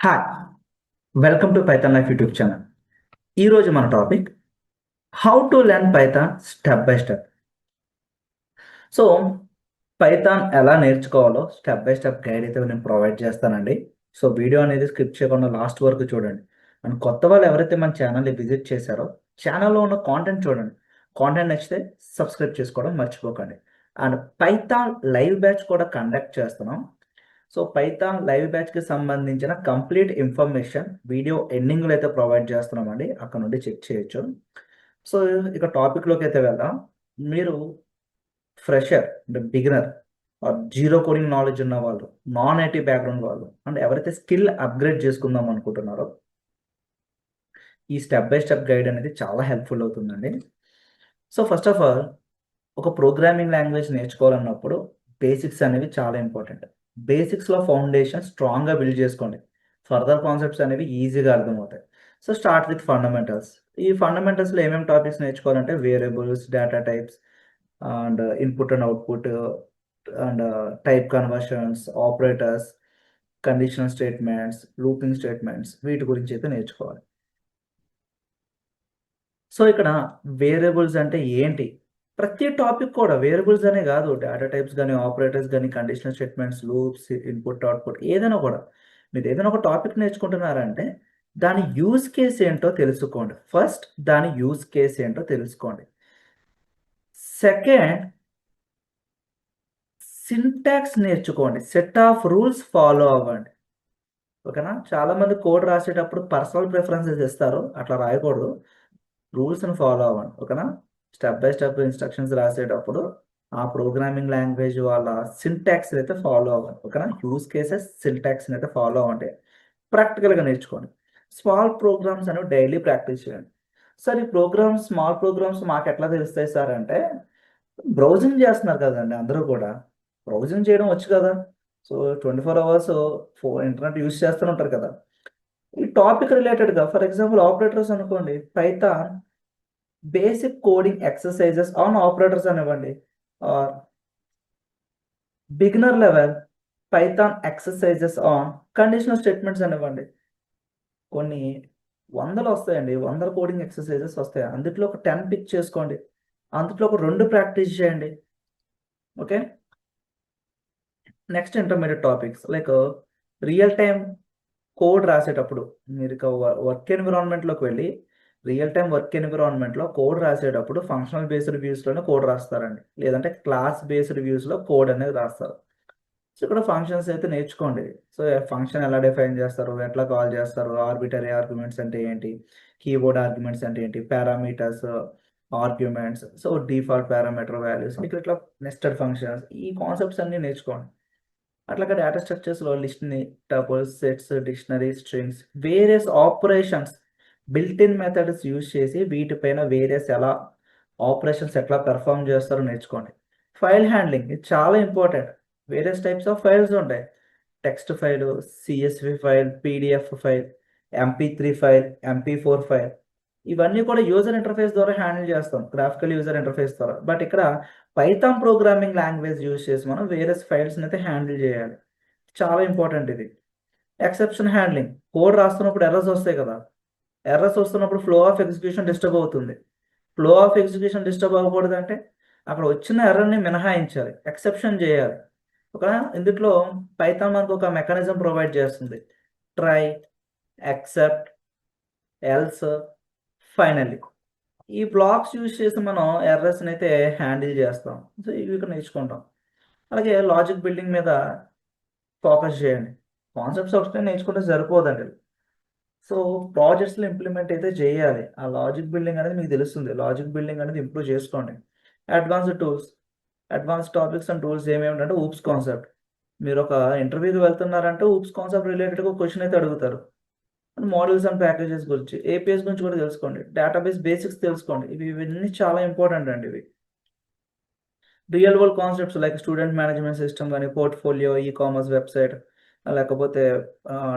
Hi, welcome to Python life YouTube channel. ఈరోజు మన topic how to learn Python step by step. So Python ఎలా నేర్చుకోవాలో step by step guide అయితే నేను provide చేస్తానండి. So video అనేది skip చేయకుండా last వరకు చూడండి. అండ్ కొత్త వాళ్ళు ఎవరైతే మన ఛానల్ని విజిట్ చేశారో ఛానల్లో ఉన్న కాంటెంట్ చూడండి. కాంటెంట్ నచ్చితే సబ్స్క్రైబ్ చేసుకోవడం మర్చిపోకండి. అండ్ పైథాన్ లైవ్ బ్యాచ్ కూడా కండక్ట్ చేస్తున్నాం. సో పైథాన్ లైవ్ బ్యాచ్కి సంబంధించిన కంప్లీట్ ఇన్ఫర్మేషన్ వీడియో ఎండింగ్లో అయితే ప్రొవైడ్ చేస్తున్నామండి. అక్కడ నుండి చెక్ చేయొచ్చు. సో ఇక టాపిక్లోకి అయితే వెళ్దాం. మీరు ఫ్రెషర్ అంటే బిగినర్ జీరో కోడింగ్ నాలెడ్జ్ ఉన్న వాళ్ళు, నాన్ ఐటీ బ్యాక్గ్రౌండ్ వాళ్ళు అండ్ ఎవరైతే స్కిల్ అప్గ్రేడ్ చేసుకుందాం అనుకుంటున్నారో ఈ స్టెప్ బై స్టెప్ గైడ్ అనేది చాలా హెల్ప్ఫుల్ అవుతుందండి. సో ఫస్ట్ ఆఫ్ ఆల్ ఒక ప్రోగ్రామింగ్ లాంగ్వేజ్ నేర్చుకోవాలన్నప్పుడు బేసిక్స్ అనేవి చాలా ఇంపార్టెంట్. బేసిక్స్లో ఫౌండేషన్ స్ట్రాంగ్గా బిల్డ్ చేసుకోండి. ఫర్దర్ కాన్సెప్ట్స్ అనేవి ఈజీగా అర్థమవుతాయి. So start with fundamentals. ఈ ఫండమెంటల్స్లో ఏమేమి టాపిక్స్ నేర్చుకోవాలంటే variables, data types and input and output and type conversions, operators, conditional statements, looping statements వీటి గురించి అయితే నేర్చుకోవాలి. సో ఇక్కడ వేరియబుల్స్ అంటే ఏంటి? ప్రతి టాపిక్ కూడా వేరియబుల్స్ అనే కాదు, డేటా టైప్స్ కానీ, ఆపరేటర్స్ కానీ, conditional statements, loops, input, output ఏదైనా కూడా మీరు ఏదైనా ఒక టాపిక్ నేర్చుకుంటున్నారంటే దాని యూజ్ కేస్ ఏంటో తెలుసుకోండి. ఫస్ట్ దాని యూజ్ కేస్ ఏంటో తెలుసుకోండి. సెకండ్ సింటాక్స్ నేర్చుకోండి. సెట్ ఆఫ్ రూల్స్ ఫాలో అవ్వండి. ఓకేనా? చాలా మంది కోడ్ రాసేటప్పుడు పర్సనల్ ప్రిఫరెన్సెస్ ఇస్తారు, అట్లా రాయకూడదు. రూల్స్ని ఫాలో అవ్వండి. ఓకేనా? స్టెప్ బై స్టెప్ ఇన్స్ట్రక్షన్స్ రాసేటప్పుడు ఆ ప్రోగ్రామింగ్ లాంగ్వేజ్ వాళ్ళ సింటాక్స్ అయితే ఫాలో అవ్వండి. ఓకేనా? యూస్ కేసెస్ సింటాక్స్ని అయితే ఫాలో అవ్వండి. ప్రాక్టికల్గా నేర్చుకోండి. స్మాల్ ప్రోగ్రామ్స్ అనేవి డైలీ ప్రాక్టీస్ చేయండి. సార్ ఈ ప్రోగ్రామ్స్, స్మాల్ ప్రోగ్రామ్స్ మాకు ఎట్లా తెలుస్తాయి సార్ అంటే బ్రౌజింగ్ చేస్తున్నారు కదండి అందరూ కూడా. బ్రౌజింగ్ చేయడం వచ్చు కదా. సో 24 hours ఇంటర్నెట్ యూస్ చేస్తూనే ఉంటారు కదా. ఈ టాపిక్ రిలేటెడ్గా ఫర్ ఎగ్జాంపుల్ ఆపరేటర్స్ అనుకోండి, Python basic coding exercises on operators అనివ్వండి, or beginner level Python exercises on conditional statements అనివ్వండి. కొన్ని వందలు వస్తాయండి, వందల కోడింగ్ ఎక్సర్సైజెస్ వస్తాయి. అందుట్లో ఒక 10 పిక్ చేసుకోండి, అందుట్లో ఒక 2 ప్రాక్టీస్ చేయండి. Okay. Next intermediate topics like real time code రాసేటప్పుడు మీరు ఇక వర్క్ ఎన్విరాన్మెంట్లోకి వెళ్ళి రియల్ టైం వర్క్ ఎన్విరాన్మెంట్లో కోడ్ రాసేటప్పుడు ఫంక్షనల్ బేస్డ్ వ్యూస్లోనే కోడ్ రాస్తారండి, లేదంటే క్లాస్ బేస్డ్ వ్యూస్లో కోడ్ అనేది రాస్తారు. సో ఇక్కడ ఫంక్షన్స్ అయితే నేర్చుకోండి. సో ఫంక్షన్ ఎలా డిఫైన్ చేస్తారు, ఎట్లా కాల్ చేస్తారు, ఆర్బిటరీ ఆర్గ్యుమెంట్స్ అంటే ఏంటి, కీబోర్డ్ ఆర్గ్యుమెంట్స్ అంటే ఏంటి, parameters, arguments, so default parameter values, ఇట్లా ఇట్లా నెస్టెడ్ ఫంక్షన్స్, ఈ కాన్సెప్ట్స్ అన్నీ నేర్చుకోండి. అట్లాగే డేటా స్ట్రక్చర్స్లో లిస్ట్ని, tuples, sets, dictionary, strings, various operations, built in methods use చేసి వీటిపైన వేరియస్ ఎలా ఆపరేషన్స్ ఎట్లా పెర్ఫామ్ చేస్తారో నేర్చుకోండి. ఫైల్ హ్యాండ్లింగ్ ఇది చాలా important. Various types of files ఉంటాయి. Text file, CSV file, PDF file, MP three file, MP four file, ఇవన్నీ కూడా యూజర్ ఇంటర్ఫేస్ ద్వారా హ్యాండిల్ చేస్తాం, గ్రాఫికల్ యూజర్ ఇంటర్ఫేస్ ద్వారా. బట్ ఇక్కడ పైథాన్ ప్రోగ్రామింగ్ లాంగ్వేజ్ యూజ్ చేసి మనం వేరియస్ ఫైల్స్ని అయితే హ్యాండిల్ చేయాలి. చాలా ఇంపార్టెంట్ ఇది. ఎక్సెప్షన్ హ్యాండ్లింగ్, కోడ్ రాస్తున్నప్పుడు ఎర్రర్స్ వస్తాయి కదా. ఎర్రర్స్ వస్తున్నప్పుడు ఫ్లో ఆఫ్ ఎగ్జిక్యూషన్ డిస్టర్బ్ అవుతుంది. ఫ్లో ఆఫ్ ఎగ్జిక్యూషన్ డిస్టర్బ్ అవ్వకూడదు అంటే అక్కడ వచ్చిన ఎర్రర్ని మినహాయించాలి, ఎక్సెప్షన్ చేయాలి. ఒక ఇందులో పైథాన్ మనకు ఒక మెకానిజం ప్రొవైడ్ చేస్తుంది. ట్రై, ఎక్సెప్ట్, ఎల్స్, ఫైనల్లీ, ఈ బ్లాక్స్ యూజ్ చేసి మనం ఎర్రర్స్ని అయితే హ్యాండిల్ చేస్తాం. సో ఇవి ఇక్కడ నేర్చుకుంటాం. అలాగే లాజిక్ బిల్డింగ్ మీద ఫోకస్ చేయండి. కాన్సెప్ట్స్ ఒకటే నేర్చుకుంటే సరిపోదండి. సో ప్రాజెక్ట్స్లో ఇంప్లిమెంట్ అయితే చేయాలి. ఆ లాజిక్ బిల్డింగ్ అనేది మీకు తెలుస్తుంది. లాజిక్ బిల్డింగ్ అనేది ఇంప్రూవ్ చేసుకోండి. Advanced tools, advance topics and tools ఏమేమిటంటే ఊప్స్ కాన్సెప్ట్. మీరు ఒక ఇంటర్వ్యూకి వెళ్తున్నారంటే ఊప్స్ కాన్సెప్ట్ రిలేటెడ్గా క్వశ్చన్ అయితే అడుగుతారు. మోడల్స్ అండ్ ప్యాకేజెస్ గురించి, ఏపీఎస్ గురించి కూడా తెలుసుకోండి. డేటాబేస్ బేసిక్స్ తెలుసుకోండి. ఇవన్నీ చాలా ఇంపార్టెంట్ అండి. ఇవి real world concepts like student management system కానీ, పోర్ట్ఫోలియో, ఈ కామర్స్ వెబ్సైట్, లేకపోతే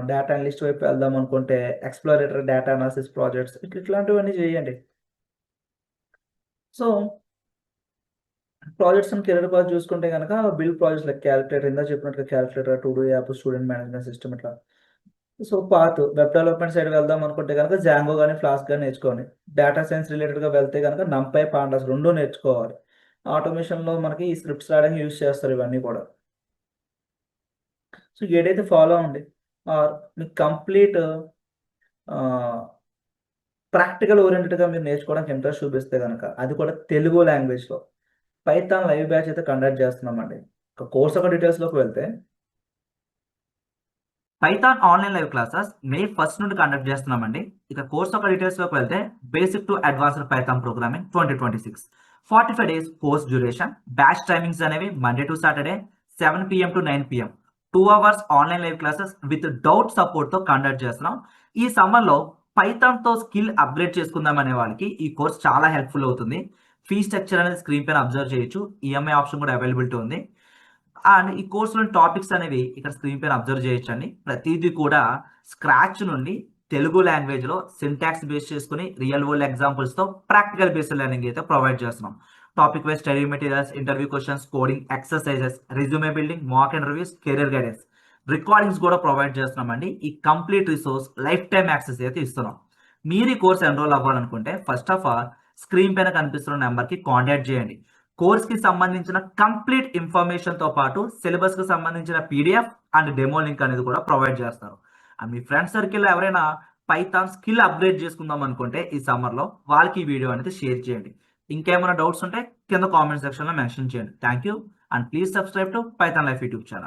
డేటా అనలిస్ట్ వైపు వెళ్దాం అనుకుంటే ఎక్స్ప్లోరేటర్ డేటా అనాలిసిస్ ప్రాజెక్ట్స్, ఇట్లాంటివన్నీ చేయండి. So projects and career path చూసుకుంటే కనుక బిల్డ్ ప్రాజెక్ట్స్ లైక్ క్యాలిక్యులేటర్, ఇందా చెప్పినట్టుగా calculator, to do app, student management system, ఇట్లా so path web development side వెళ్దాం అనుకుంటే కనుక జాంగో కానీ ఫ్లాస్క్ కానీ నేర్చుకోండి. డేటా సైన్స్ రిలేటెడ్గా వెళ్తే కనుక నంపై పాండాస్ రెండు నేర్చుకోవాలి. ఆటోమేషన్లో మనకి ఈ స్క్రిప్ట్స్ రాయడానికి యూజ్ చేస్తారు ఇవన్నీ కూడా. సో ఏదైతే ఫాలో అవ్వండి. ఆర్ మీకు కంప్లీట్ ప్రాక్టికల్ ఓరియంటెడ్గా మీరు నేర్చుకోవడానికి ఇంట్రెస్ట్ చూపిస్తే కనుక అది కూడా తెలుగు లాంగ్వేజ్లో పైథాన్ లైవ్ బ్యాచ్ అయితే కండక్ట్ చేస్తున్నామండి. ఒక కోర్స్ ఒక డీటెయిల్స్లోకి వెళ్తే python online live classes May 1 నుండి కండక్ట్ చేస్తున్నామండి. ఇక కోర్స్ ఒక డీటెయిల్స్లోకి వెళ్తే basic to advanced python programming 2026 45 days course duration. Batch timings అనేవి Monday to Saturday 7 PM to 9 PM 2 hours online live classes with doubt సపోర్ట్తో కండక్ట్ చేస్తున్నాం. ఈ సమ్మర్లో పైథాన్తో స్కిల్ అప్గ్రేడ్ చేసుకుందాం అనే వాళ్ళకి ఈ కోర్స్ చాలా హెల్ప్ఫుల్ అవుతుంది. ఫీ స్ట్రక్చర్ అనేది స్క్రీన్ పైన అబ్జర్వ్ చేయొచ్చు. ఈఎంఐ ఆప్షన్ కూడా అవైలబిలిటీ ఉంది. అండ్ ఈ కోర్సులోని టాపిక్స్ అనేవి ఇక్కడ స్క్రీన్ పైన అబ్జర్వ్ చేయొచ్చండి. ప్రతిదీ కూడా స్క్రాచ్ నుండి తెలుగు లాంగ్వేజ్లో సింటాక్స్ బేస్ చేసుకుని రియల్ వరల్డ్ ఎగ్జాంపుల్స్తో ప్రాక్టికల్ బేస్డ్ లెర్నింగ్ అయితే ప్రొవైడ్ చేస్తున్నాం. Topic wise study materials, interview questions, coding exercises, resume building, mock interviews, career guidance, recordings కూడా ప్రొవైడ్ చేస్తున్నామండి. ఈ complete resource life time access అయితే ఇస్తున్నాం. మీరు ఈ కోర్స్ ఎన్రోల్ అవ్వాలనుకుంటే ఫస్ట్ ఆఫ్ ఆల్ స్క్రీన్ పైన కనిపిస్తున్న నెంబర్కి కాంటాక్ట్ చేయండి. కోర్స్కి సంబంధించిన కంప్లీట్ ఇన్ఫర్మేషన్తో పాటు సిలబస్కి సంబంధించిన పీడిఎఫ్ అండ్ డెమో లింక్ అనేది కూడా ప్రొవైడ్ చేస్తారు. అండ్ మీ ఫ్రెండ్ సర్కిల్లో ఎవరైనా పైథాన్ స్కిల్ అప్గ్రేడ్ చేసుకుందాం అనుకుంటే ఈ సమ్మర్లో వాళ్ళకి ఈ వీడియో అనేది షేర్ చేయండి. ఇంకేమైనా డౌట్స్ ఉంటే కింద కామెంట్ సెక్షన్లో మెన్షన్ చేయండి. Thank you and please subscribe to Python life YouTube channel.